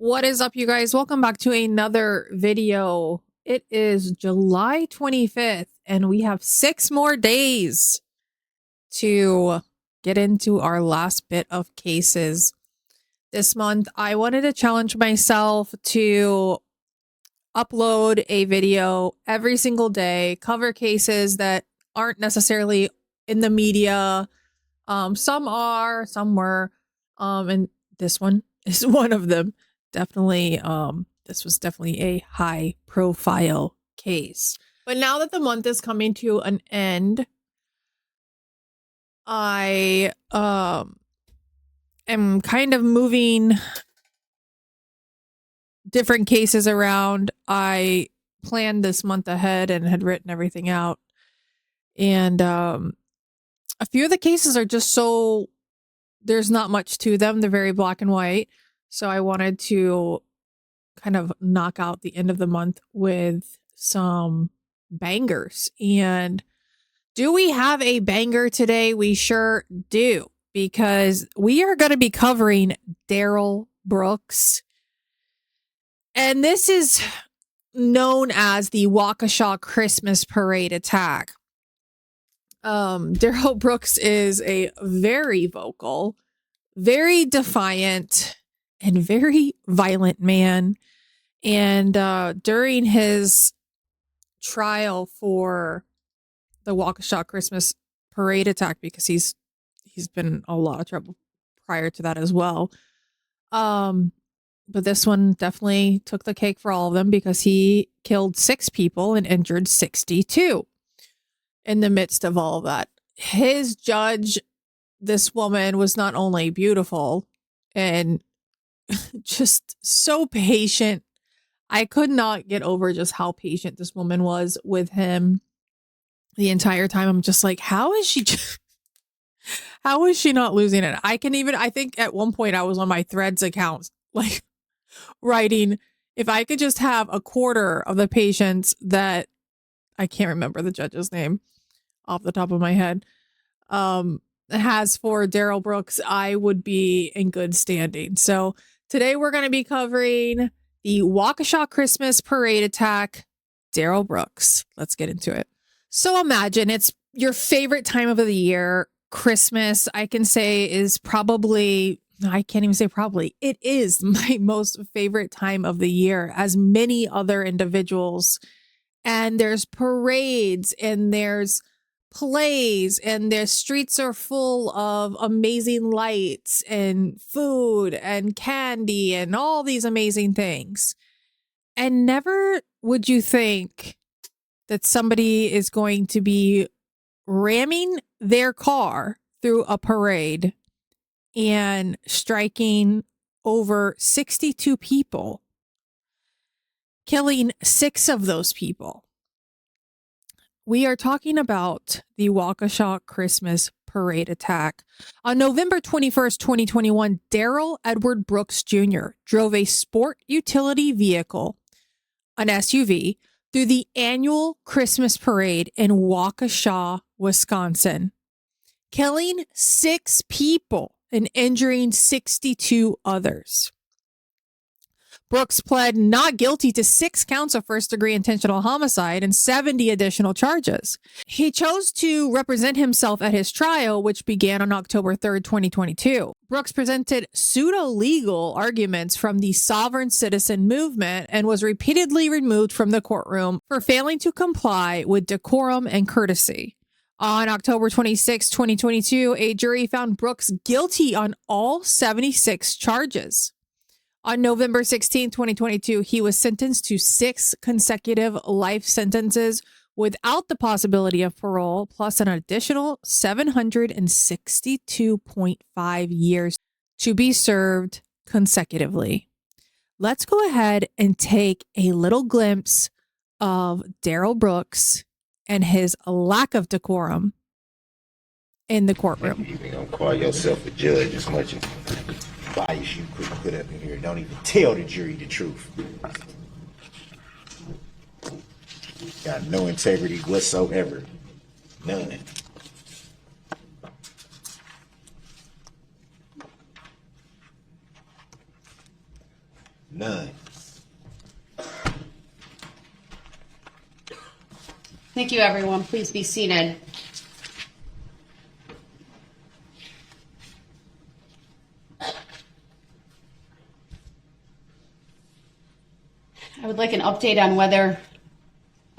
What is up, you guys? Welcome back to another video. It is July 25th, and we have 6 more days to get into our last bit of cases. This month, I wanted to challenge myself to upload a video every single day, cover cases that aren't necessarily in the media. Some are, some were, and this one is one of them. Definitely, this was definitely a high profile case. But now that the month is coming to an end, I am kind of moving different cases around. I planned this month ahead and had written everything out. And a few of the cases are just so, there's not much to them. They're very black and white. So I wanted to kind of knock out the end of the month with some bangers. And do we have a banger today? We sure do, because we are going to be covering Darrell Brooks. And this is known as the Waukesha Christmas Parade attack. Darrell Brooks is a very vocal, very defiant, and very violent man. And during his trial for the Waukesha Christmas Parade attack, because he's been in a lot of trouble prior to that as well. But this one definitely took the cake for all of them, because he killed 6 people and injured 62 in the midst of all of that. His judge, this woman, was not only beautiful and just so patient. I could not get over just how patient this woman was with him the entire time. I'm just like, how is she not losing it? I think at one point I was on my Threads account, like, writing, if I could just have a quarter of the patience that, I can't remember the judge's name off the top of my head, has for Darrell Brooks, I would be in good standing. So today we're going to be covering the Waukesha Christmas Parade attack, Darrell Brooks. Let's get into it. So imagine it's your favorite time of the year. Christmas, I can say, is probably, I can't even say probably, it is my most favorite time of the year, as many other individuals. And there's parades, and there's plays, and their streets are full of amazing lights and food and candy and all these amazing things. And never would you think that somebody is going to be ramming their car through a parade and striking over 62 people, killing 6 of those people. We are talking about the Waukesha Christmas Parade attack. On November 21st, 2021, Darrell Edward Brooks Jr. drove a sport utility vehicle, an SUV, through the annual Christmas parade in Waukesha, Wisconsin, killing 6 people and injuring 62 others. Brooks pled not guilty to 6 counts of first-degree intentional homicide and 70 additional charges. He chose to represent himself at his trial, which began on October 3rd, 2022. Brooks presented pseudo-legal arguments from the sovereign citizen movement and was repeatedly removed from the courtroom for failing to comply with decorum and courtesy. On October 26, 2022, a jury found Brooks guilty on all 76 charges. On November 16, 2022, he was sentenced to 6 consecutive life sentences without the possibility of parole, plus an additional 762.5 years to be served consecutively. Let's go ahead and take a little glimpse of Darrell Brooks and his lack of decorum in the courtroom. You ain't gonna call yourself a judge as much as bias you could put up in here. Don't even tell the jury the truth. Got no integrity whatsoever. None. None. Thank you, everyone. Please be seated. I would like an update on whether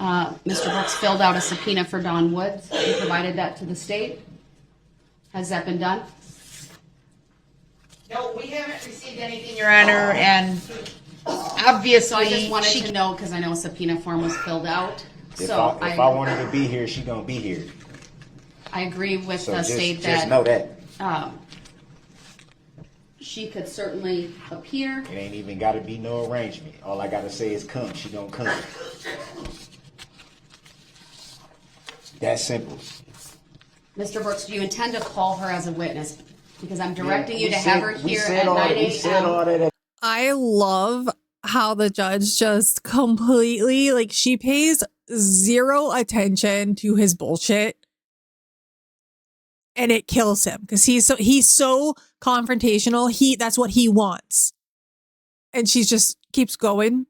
Mr. Brooks filled out a subpoena for Dawn Woods and provided that to the state. Has that been done? No, we haven't received anything, Your Honor, and obviously, So I just wanted to know, because I know a subpoena form was filled out. If I want her to be here, she gonna be here. I agree with So the just state know that that. She could certainly appear. It ain't even gotta be no arrangement. All I gotta say is come. She gonna come. That simple. Mr. Brooks, do you intend to call her as a witness? Because I'm directing you to We have her said- we here said at all 9 that- We said all a.m. that. I love how the judge just completely, like, she pays zero attention to his bullshit. And it kills him because he's so confrontational. That's what he wants. And she just keeps going,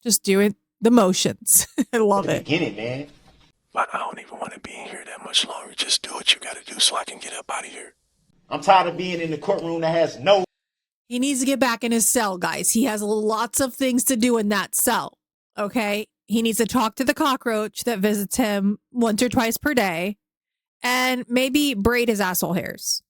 just doing the motions. I love it. Beginning, man. But I don't even want to be in here that much longer. Just do what you got to do so I can get up out of here. I'm tired of being in the courtroom that has no. He needs to get back in his cell, guys. He has lots of things to do in that cell. Okay. He needs to talk to the cockroach that visits him once or twice per day. And maybe braid his asshole hairs.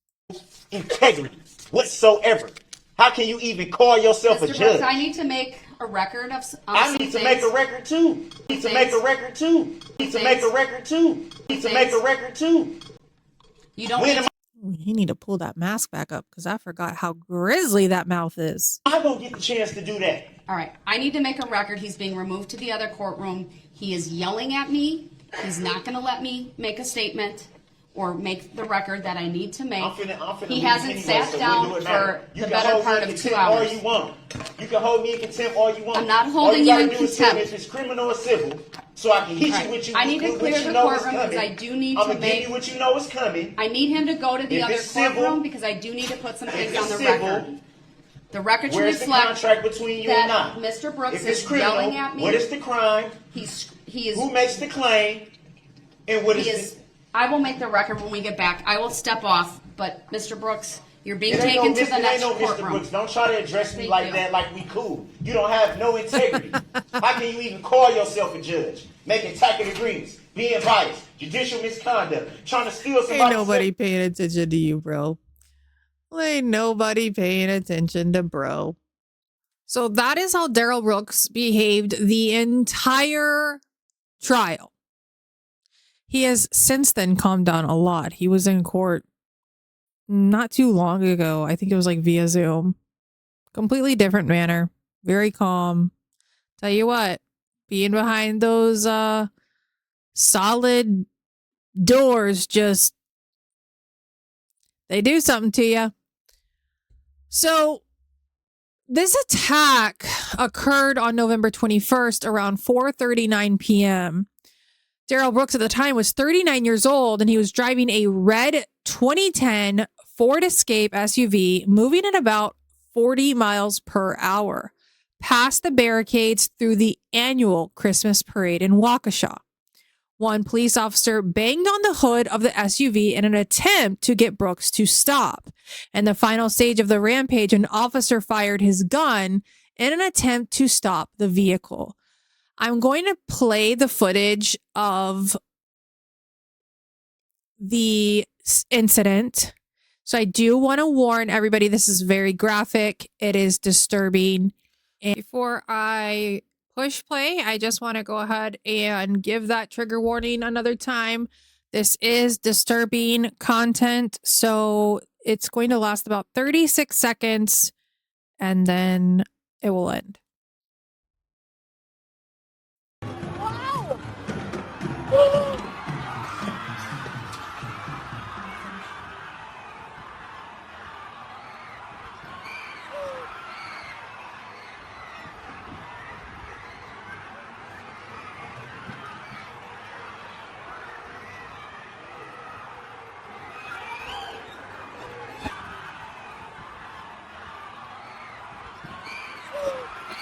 Integrity whatsoever. How can you even call yourself a Mr. judge? Brooks, I need to make a record of some I need to make a record too. Need to make a record too. Need to make a record too. Need to make a record too. You don't When need am You need to pull that mask back up because I forgot how grisly that mouth is. I gonna get the chance to do that? All right. I need to make a record. He's being removed to the other courtroom. He is yelling at me. He's not going to let me make a statement or make the record that I need to make. I'm finna He leave hasn't anyway, sat so down what do it matter? for You the can better hold me part in of 2 contempt all hours. you want. You can hold me in contempt all you want. I'm not All holding you gotta in do is contempt. tell me if it's criminal or civil, so I can hit All right. you with you. I need to with clear what you the know is courtroom because coming. I do need I'm to gonna give make- you what you know is coming. I need him to go to the If other it's civil- courtroom because I do need to put some if things it's on the civil, record. The record should Where's the reflect contract between you and that I? Mr. Brooks If it's is criminal, yelling at me. what is the crime? He is. Who makes the claim? And what He is is. the... I will make the record when we get back. I will step off, but Mr. Brooks, you're being It ain't taken no, to the it next ain't no Mr. courtroom. Brooks. Don't try to address me Thank like you. that, like we cool. You don't have no integrity. How can you even call yourself a judge? Making tacit agreements, being biased, judicial misconduct, trying to steal Ain't somebody's... nobody paying attention to you, bro. Ain't nobody paying attention to bro. So that is how Darrell Brooks behaved the entire trial. He has since then calmed down a lot. He was in court not too long ago. I think it was like via Zoom. Completely different manner. Very calm. Tell you what, being behind those solid doors just, they do something to you. So this attack occurred on November 21st around 4:39 p.m. Darrell Brooks at the time was 39 years old and he was driving a red 2010 Ford Escape SUV moving at about 40 miles per hour past the barricades through the annual Christmas parade in Waukesha. One police officer banged on the hood of the SUV in an attempt to get Brooks to stop. In the final stage of the rampage, an officer fired his gun in an attempt to stop the vehicle. I'm going to play the footage of the incident. So I do want to warn everybody, this is very graphic. It is disturbing. And before I push play, I just want to go ahead and give that trigger warning another time. This is disturbing content, so it's going to last about 36 seconds and then it will end.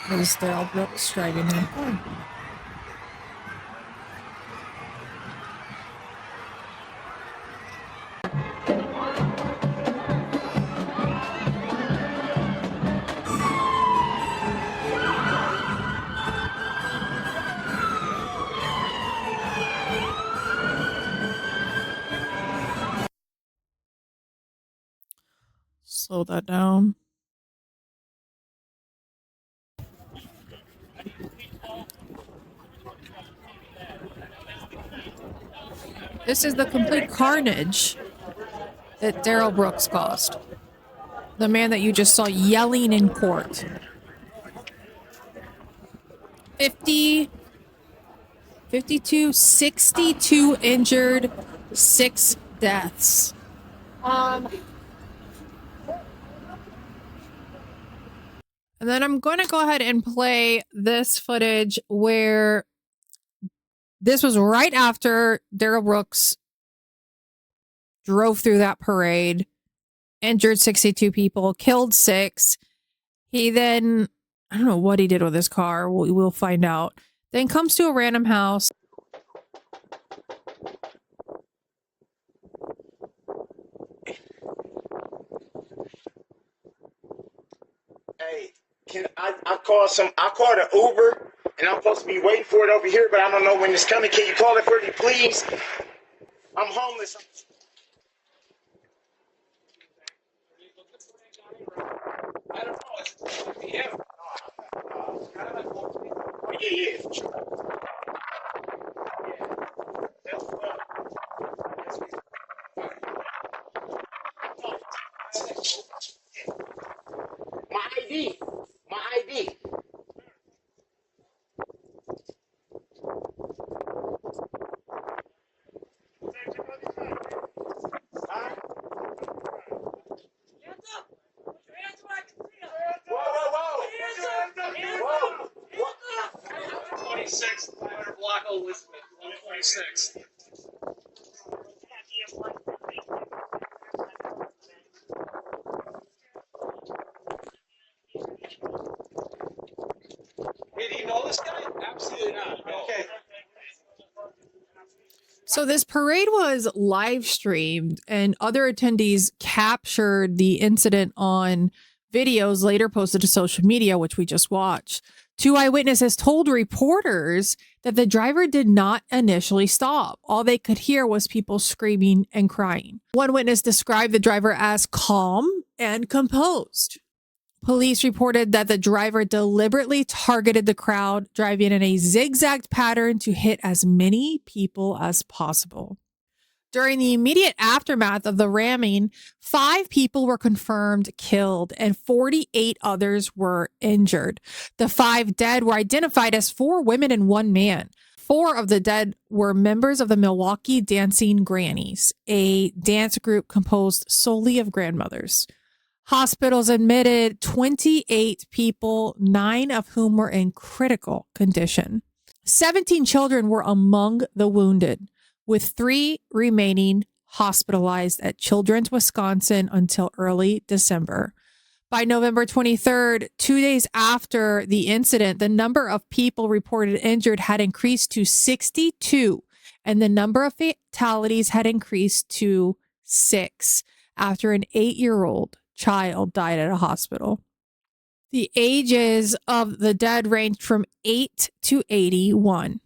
There's Darrell Brooks driving him. slow that down. This is the complete carnage that Darrell Brooks caused. The man that you just saw yelling in court. 50, 52, 62 injured, 6 deaths. And then I'm going to go ahead and play this footage where this was right after Darrell Brooks drove through that parade, injured 62 people, killed 6. He then, I don't know what he did with his car. We'll find out. Then comes to a random house. Hey, I called an Uber and I'm supposed to be waiting for it over here, but I don't know when it's coming. Can you call it for me, please? I'm homeless. I don't know. It's him. Oh, yeah, for sure. My ID. Whoa. 126, 500 block of Elizabeth, 126. Hey, do you know this guy? Absolutely not. Okay. So this parade was live streamed and other attendees captured the incident on videos later posted to social media, which we just watched. 2 eyewitnesses told reporters that the driver did not initially stop. All they could hear was people screaming and crying. One witness described the driver as calm and composed. Police reported that the driver deliberately targeted the crowd, driving in a zigzag pattern to hit as many people as possible. During the immediate aftermath of the ramming, 5 people were confirmed killed and 48 others were injured. The 5 dead were identified as 4 women and 1 man. 4 of the dead were members of the Milwaukee Dancing Grannies, a dance group composed solely of grandmothers. Hospitals admitted 28 people, 9 of whom were in critical condition. 17 children were among the wounded, with 3 remaining hospitalized at Children's Wisconsin until early December. By November 23rd, 2 days after the incident, the number of people reported injured had increased to 62, and the number of fatalities had increased to 6 after an 8-year-old child died at a hospital. The ages of the dead ranged from 8 to 81.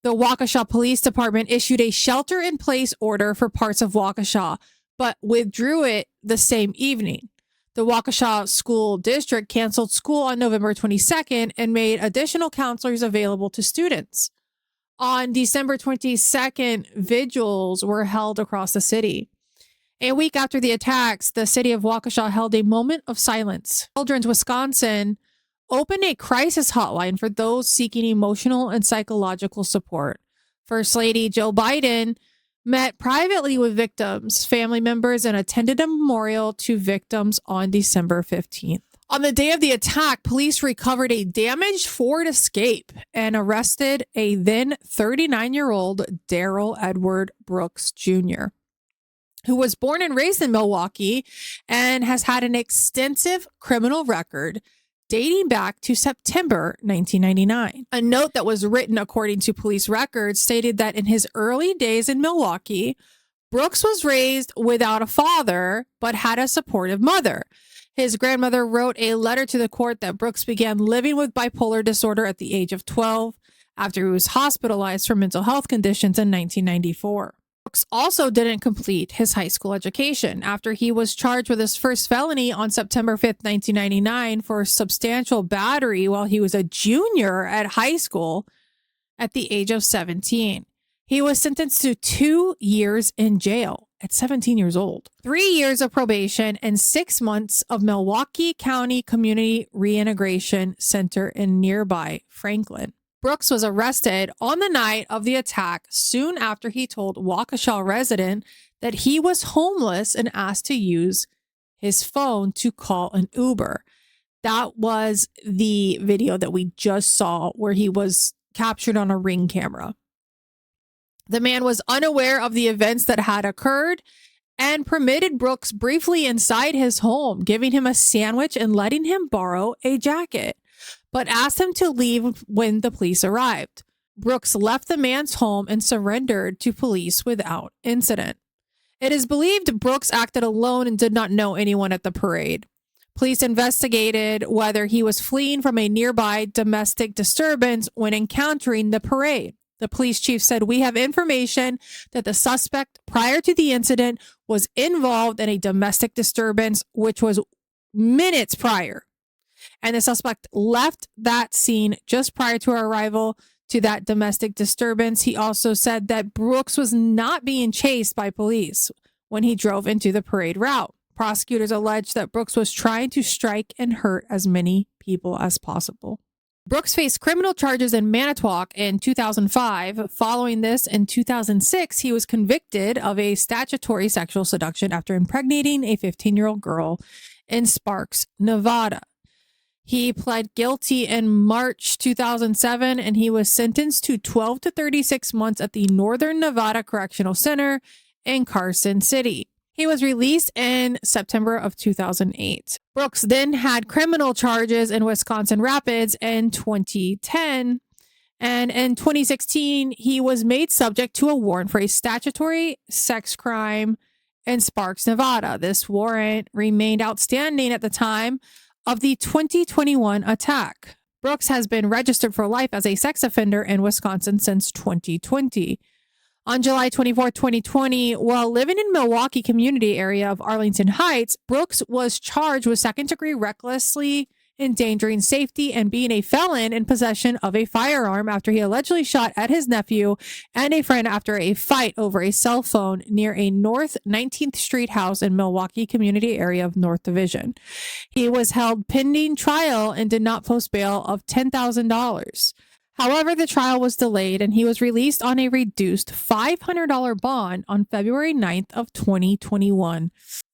The Waukesha Police Department issued a shelter-in-place order for parts of Waukesha, but withdrew it the same evening. The Waukesha School District canceled school on November 22nd and made additional counselors available to students. On December 22nd, vigils were held across the city. A week after the attacks, the city of Waukesha held a moment of silence. Children's Wisconsin opened a crisis hotline for those seeking emotional and psychological support. First Lady Joe Biden met privately with victims, family members, and attended a memorial to victims on December 15th. On the day of the attack, police recovered a damaged Ford Escape and arrested a then 39-year-old Darrell Edward Brooks Jr., who was born and raised in Milwaukee and has had an extensive criminal record dating back to September 1999. A note that was written according to police records stated that in his early days in Milwaukee, Brooks was raised without a father, but had a supportive mother. His grandmother wrote a letter to the court that Brooks began living with bipolar disorder at the age of 12 after he was hospitalized for mental health conditions in 1994. Brooks also didn't complete his high school education after he was charged with his first felony on September 5th, 1999 for substantial battery while he was a junior at high school at the age of 17. He was sentenced to 2 years in jail at 17 years old, 3 years of probation, and 6 months of Milwaukee County Community Reintegration Center in nearby Franklin. Brooks was arrested on the night of the attack soon after he told Waukesha resident that he was homeless and asked to use his phone to call an Uber. That was the video that we just saw where he was captured on a Ring camera. The man was unaware of the events that had occurred and permitted Brooks briefly inside his home, giving him a sandwich and letting him borrow a jacket, but asked him to leave when the police arrived. Brooks left the man's home and surrendered to police without incident. It is believed Brooks acted alone and did not know anyone at the parade. Police investigated whether he was fleeing from a nearby domestic disturbance when encountering the parade. The police chief said, "We have information that the suspect prior to the incident was involved in a domestic disturbance, which was minutes prior. And the suspect left that scene just prior to our arrival to that domestic disturbance." He also said that Brooks was not being chased by police when he drove into the parade route. Prosecutors alleged that Brooks was trying to strike and hurt as many people as possible. Brooks faced criminal charges in Manitowoc in 2005. Following this, in 2006, he was convicted of a statutory sexual seduction after impregnating a 15-year-old girl in Sparks, Nevada. He pled guilty in March 2007, and he was sentenced to 12 to 36 months at the Northern Nevada Correctional Center in Carson City. He was released in September of 2008. Brooks then had criminal charges in Wisconsin Rapids in 2010. And in 2016, he was made subject to a warrant for a statutory sex crime in Sparks, Nevada. This warrant remained outstanding at the time of the 2021 attack. Brooks has been registered for life as a sex offender in Wisconsin since 2020. On July 24, 2020, while living in Milwaukee community area of Arlington Heights, Brooks was charged with second-degree recklessly endangering safety and being a felon in possession of a firearm after he allegedly shot at his nephew and a friend after a fight over a cell phone near a North 19th Street house in Milwaukee community area of North Division. He was held pending trial and did not post bail of $10,000. However, the trial was delayed and he was released on a reduced $500 bond on February 9th of 2021.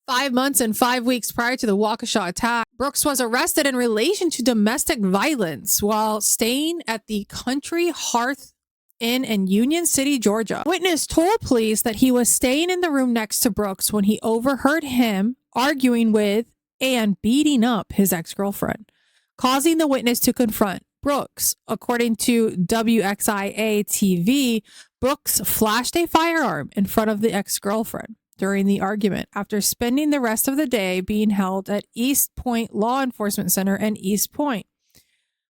5 months and 5 weeks prior to the Waukesha attack, Brooks was arrested in relation to domestic violence while staying at the Country Hearth Inn in Union City, Georgia. Witness told police that he was staying in the room next to Brooks when he overheard him arguing with and beating up his ex-girlfriend, causing the witness to confront Brooks. According to WXIA TV, Brooks flashed a firearm in front of the ex-girlfriend during the argument after spending the rest of the day being held at East Point Law Enforcement Center in East Point.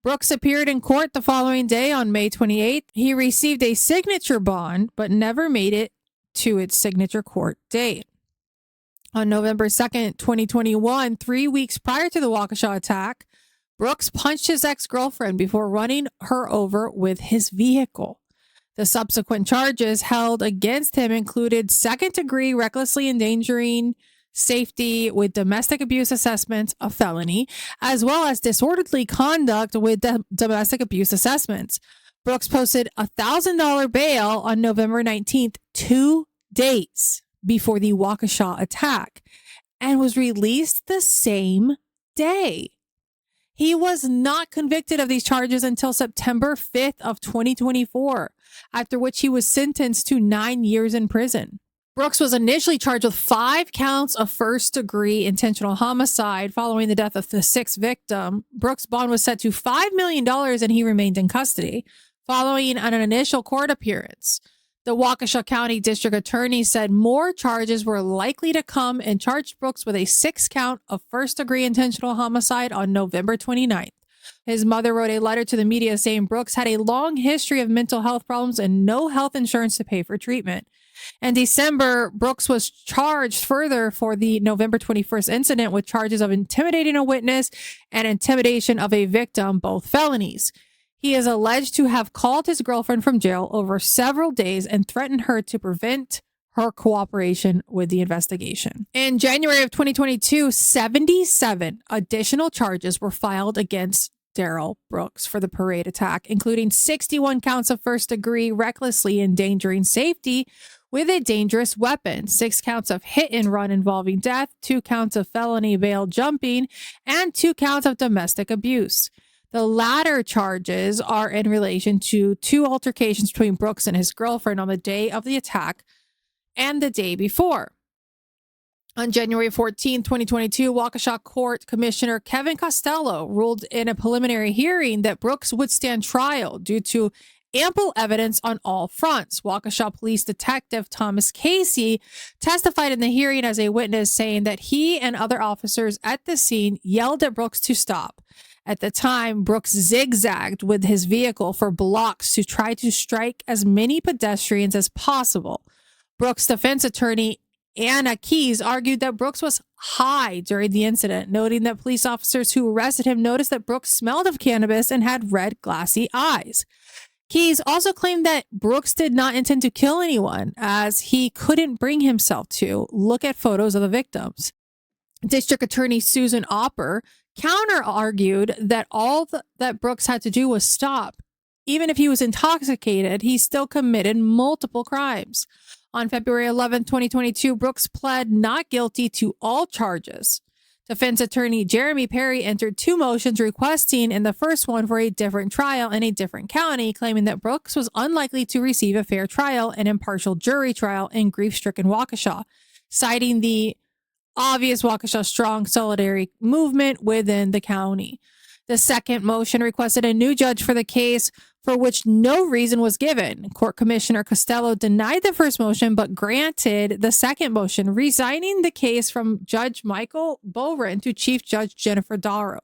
Brooks appeared in court the following day on May 28th. He received a signature bond, but never made it to its signature court date. On November 2nd, 2021, 3 weeks prior to the Waukesha attack, Brooks punched his ex-girlfriend before running her over with his vehicle. The subsequent charges held against him included second-degree recklessly endangering safety with domestic abuse assessments, a felony, as well as disorderly conduct with domestic abuse assessments. Brooks posted a $1,000 bail on November 19th, 2 days before the Waukesha attack, and was released the same day. He was not convicted of these charges until September 5th of 2024, after which he was sentenced to 9 years in prison. Brooks was initially charged with 5 counts of first-degree intentional homicide following the death of the 6th victim. Brooks' bond was set to $5 million and he remained in custody following an initial court appearance. The Waukesha County District Attorney said more charges were likely to come and charged Brooks with a 6th count of first-degree intentional homicide on November 29th. His mother wrote a letter to the media saying Brooks had a long history of mental health problems and no health insurance to pay for treatment. In December, Brooks was charged further for the November 21st incident with charges of intimidating a witness and intimidation of a victim, both felonies. He is alleged to have called his girlfriend from jail over several days and threatened her to prevent her cooperation with the investigation. In January of 2022, 77 additional charges were filed against Darrell Brooks for the parade attack, including 61 counts of first-degree recklessly endangering safety with a dangerous weapon, 6 counts of hit-and-run involving death, 2 counts of felony bail jumping, and 2 counts of domestic abuse. The latter charges are in relation to 2 altercations between Brooks and his girlfriend on the day of the attack and the day before. On January 14, 2022, Waukesha Court Commissioner Kevin Costello ruled in a preliminary hearing that Brooks would stand trial due to ample evidence on all fronts. Waukesha Police Detective Thomas Casey testified in the hearing as a witness, saying that he and other officers at the scene yelled at Brooks to stop. At the time, Brooks zigzagged with his vehicle for blocks to try to strike as many pedestrians as possible. Brooks' defense attorney, Anna Keyes, argued that Brooks was high during the incident, noting that police officers who arrested him noticed that Brooks smelled of cannabis and had red, glassy eyes. Keyes also claimed that Brooks did not intend to kill anyone, as he couldn't bring himself to look at photos of the victims. District Attorney Susan Opper counter-argued that that Brooks had to do was stop. Even if he was intoxicated, he still committed multiple crimes. On February 11, 2022, Brooks pled not guilty to all charges. Defense attorney Jeremy Perry entered 2 motions requesting in the first one for a different trial in a different county, claiming that Brooks was unlikely to receive a fair trial and impartial jury trial in grief-stricken Waukesha, citing the obvious Waukesha strong solidarity movement within the county. The second motion requested a new judge for the case, for which no reason was given. Court Commissioner Costello denied the first motion, but granted the second motion, resigning the case from Judge Michael Bowren to Chief Judge Jennifer Darrow.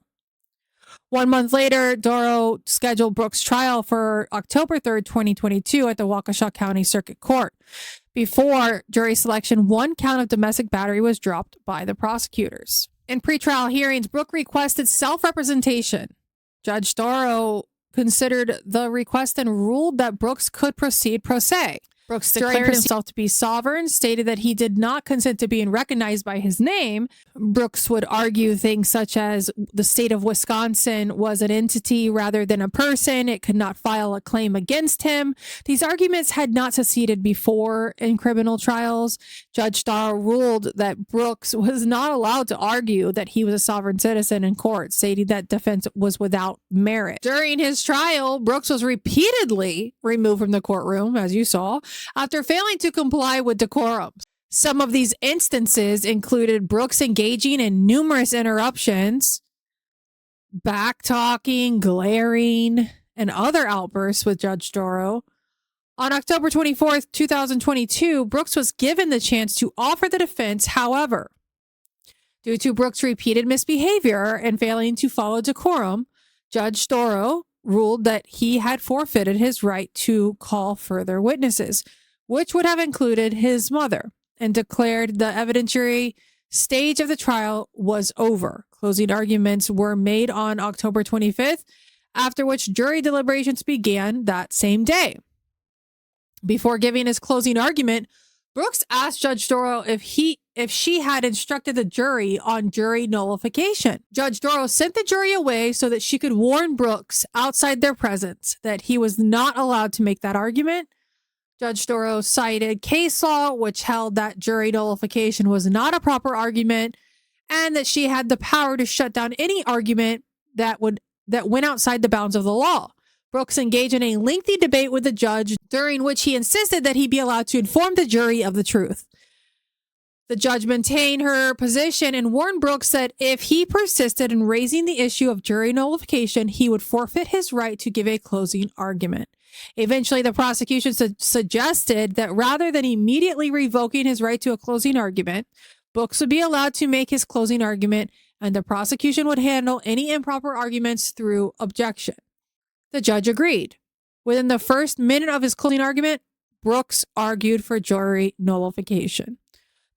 1 month later, Darrow scheduled Brooks' trial for October 3rd, 2022 at the Waukesha County Circuit Court. Before jury selection, 1 count of domestic battery was dropped by the prosecutors. In pretrial hearings, Brooks requested self-representation. Judge Darrow considered the request and ruled that Brooks could proceed pro se. Brooks declared himself to be sovereign, stated that he did not consent to being recognized by his name. Brooks would argue things such as the state of Wisconsin was an entity rather than a person. It could not file a claim against him. These arguments had not succeeded before in criminal trials. Judge Darrow ruled that Brooks was not allowed to argue that he was a sovereign citizen in court, stating that defense was without merit. During his trial, Brooks was repeatedly removed from the courtroom, as you saw, after failing to comply with decorum. Some of these instances included Brooks engaging in numerous interruptions, back-talking, glaring, and other outbursts with Judge Darrow. On October 24th, 2022, Brooks was given the chance to offer the defense. However, due to Brooks' repeated misbehavior and failing to follow decorum, Judge Darrow ruled that he had forfeited his right to call further witnesses, which would have included his mother, and declared the evidentiary stage of the trial was over. Closing arguments were made on October 25th, after which jury deliberations began that same day. Before giving his closing argument, Brooks asked Judge Darrow if she had instructed the jury on jury nullification. Judge Darrow sent the jury away so that she could warn Brooks outside their presence that he was not allowed to make that argument. Judge Darrow cited case law, which held that jury nullification was not a proper argument, and that she had the power to shut down any argument that went outside the bounds of the law. Brooks engaged in a lengthy debate with the judge, during which he insisted that he be allowed to inform the jury of the truth. The judge maintained her position and warned Brooks that if he persisted in raising the issue of jury nullification, he would forfeit his right to give a closing argument. Eventually, the prosecution suggested that rather than immediately revoking his right to a closing argument, Brooks would be allowed to make his closing argument, and the prosecution would handle any improper arguments through objection. The judge agreed. Within the first minute of his closing argument, Brooks argued for jury nullification.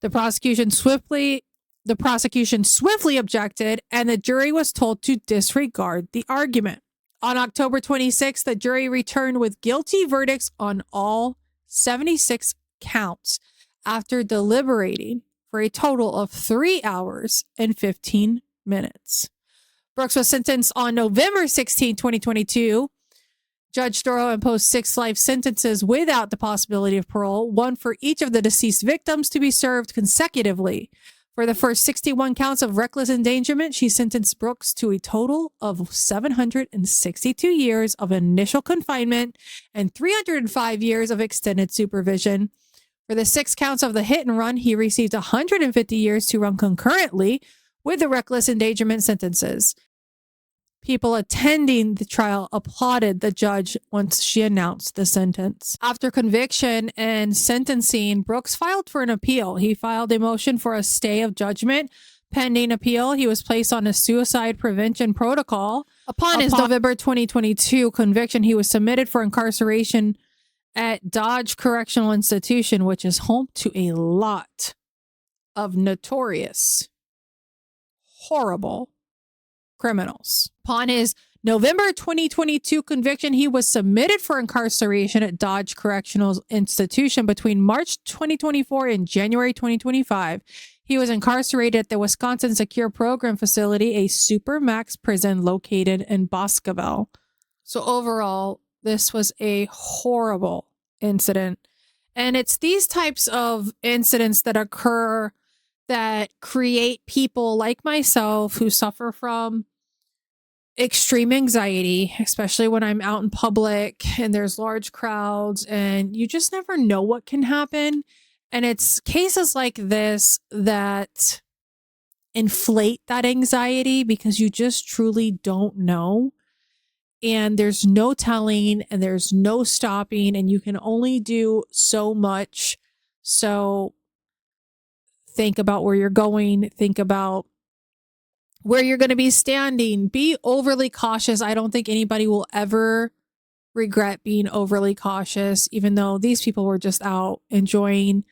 The prosecution swiftly objected, and the jury was told to disregard the argument. On October 26th, the jury returned with guilty verdicts on all 76 counts after deliberating for a total of 3 hours and 15 minutes. Brooks was sentenced on November 16, 2022. Judge Darrell imposed 6 life sentences without the possibility of parole, one for each of the deceased victims, to be served consecutively. For the first 61 counts of reckless endangerment, she sentenced Brooks to a total of 762 years of initial confinement and 305 years of extended supervision. For the 6 counts of the hit and run, he received 150 years to run concurrently with the reckless endangerment sentences. People attending the trial applauded the judge once she announced the sentence. After conviction and sentencing, Brooks filed for an appeal. He filed a motion for a stay of judgment. Pending appeal, he was placed on a suicide prevention protocol. Upon his November 2022 conviction, he was submitted for incarceration at Dodge Correctional Institution, which is home to a lot of notorious, horrible criminals. Upon his November 2022 conviction, he was submitted for incarceration at Dodge Correctional Institution between March 2024 and January 2025. He was incarcerated at the Wisconsin Secure Program Facility, a supermax prison located in Boscoville. So overall, this was a horrible incident. And it's these types of incidents that occur that create people like myself who suffer from extreme anxiety, especially when I'm out in public and there's large crowds and you just never know what can happen. And it's cases like this that inflate that anxiety because you just truly don't know. And there's no telling and there's no stopping and you can only do so much. So think about where you're going. Think about where you're going to be standing. Be overly cautious. I don't think anybody will ever regret being overly cautious, even though these people were just out enjoying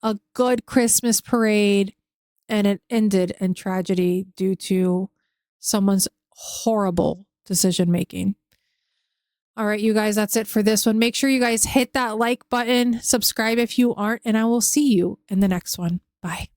a good Christmas parade and it ended in tragedy due to someone's horrible decision making. All right, you guys, that's it for this one. Make sure you guys hit that like button, subscribe if you aren't, and I will see you in the next one. Bye.